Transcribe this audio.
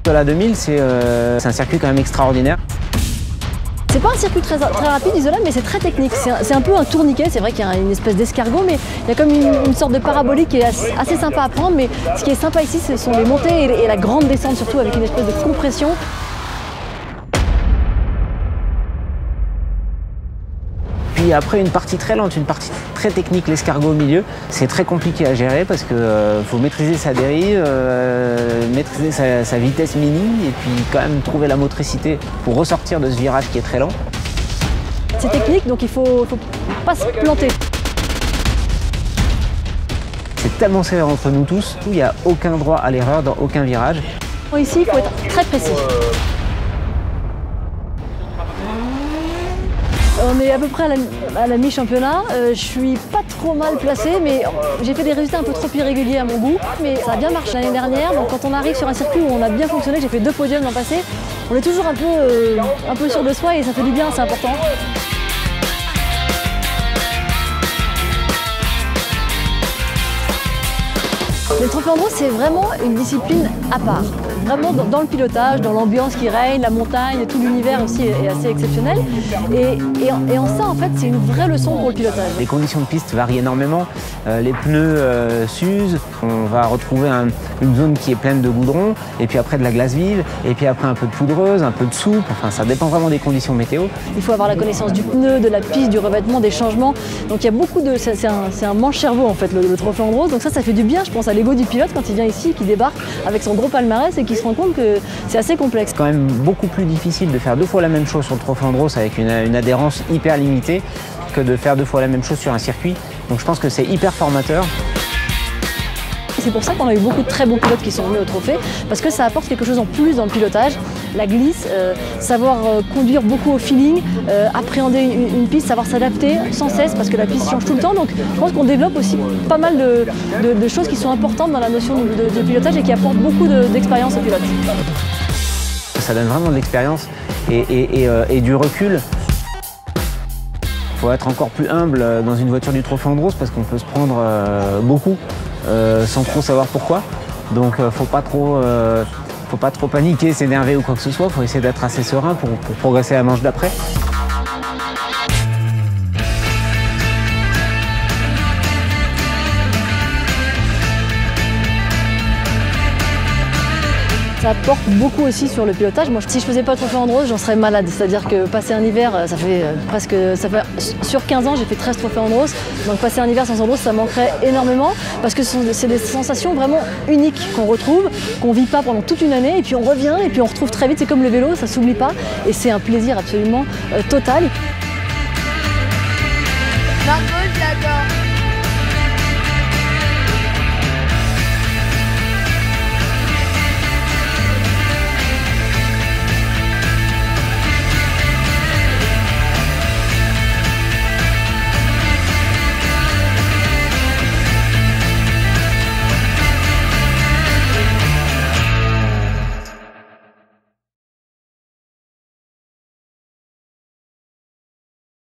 Isola 2000, c'est un circuit quand même extraordinaire. C'est pas un circuit très rapide, Isola, mais c'est très technique. C'est un peu un tourniquet, c'est vrai qu'il y a une espèce d'escargot, mais il y a comme une sorte de parabolique qui est assez sympa à prendre. Mais ce qui est sympa ici, ce sont les montées et la grande descente, surtout avec une espèce de compression. Puis après, une partie très lente, une partie très technique, l'escargot au milieu, c'est très compliqué à gérer parce qu'il faut maîtriser sa dérive, maîtriser sa vitesse mini et puis quand même trouver la motricité pour ressortir de ce virage qui est très lent. C'est technique, donc il faut pas se planter. C'est tellement serré entre nous tous, il n'y a aucun droit à l'erreur dans aucun virage. Ici, il faut être très précis. On est à peu près à la mi-championnat. Je suis pas trop mal placée, mais j'ai fait des résultats un peu trop irréguliers à mon goût. Mais ça a bien marché l'année dernière. Donc quand on arrive sur un circuit où on a bien fonctionné, j'ai fait 2 podiums l'an passé, on est toujours un peu sûr de soi et ça fait du bien, c'est important. Le trophée Andros, c'est vraiment une discipline à part. Vraiment dans le pilotage, dans l'ambiance qui règne, la montagne, tout l'univers aussi est assez exceptionnel. Et en ça, en fait, c'est une vraie leçon pour le pilotage. Les conditions de piste varient énormément. Les pneus s'usent. On va retrouver une zone qui est pleine de goudron, et puis après de la glace vive, et puis après un peu de poudreuse, un peu de soupe. Enfin, ça dépend vraiment des conditions météo. Il faut avoir la connaissance du pneu, de la piste, du revêtement, des changements. Donc il y a beaucoup de... C'est un manche-cerveau, en fait, le trophée Andros. Donc ça fait du bien, je pense, à l'ego du pilote quand il vient ici, qui débarque avec son gros palmarès et qui se rend compte que c'est assez complexe. C'est quand même beaucoup plus difficile de faire 2 fois la même chose sur le trophée Andros avec une adhérence hyper limitée que de faire 2 fois la même chose sur un circuit. Donc je pense que c'est hyper formateur. C'est pour ça qu'on a eu beaucoup de très bons pilotes qui sont venus au trophée, parce que ça apporte quelque chose en plus dans le pilotage. La glisse, savoir conduire beaucoup au feeling, appréhender une piste, savoir s'adapter sans cesse, parce que la piste change tout le temps. Donc je pense qu'on développe aussi pas mal de choses qui sont importantes dans la notion de pilotage et qui apportent beaucoup d'expérience aux pilotes. Ça donne vraiment de l'expérience et du recul. Il faut être encore plus humble dans une voiture du trophée Andros parce qu'on peut se prendre beaucoup sans trop savoir pourquoi. Donc faut pas trop paniquer, s'énerver ou quoi que ce soit. Il faut essayer d'être assez serein pour progresser à la manche d'après. Ça apporte beaucoup aussi sur le pilotage. Moi, si je faisais pas le trophée Andros, j'en serais malade. C'est-à-dire que passer un hiver, ça fait sur 15 ans, j'ai fait 13 trophées Andros. Donc passer un hiver sans Andros, ça manquerait énormément parce que c'est des sensations vraiment uniques qu'on retrouve, qu'on vit pas pendant toute une année et puis on revient et puis on retrouve très vite. C'est comme le vélo, ça s'oublie pas et c'est un plaisir absolument total.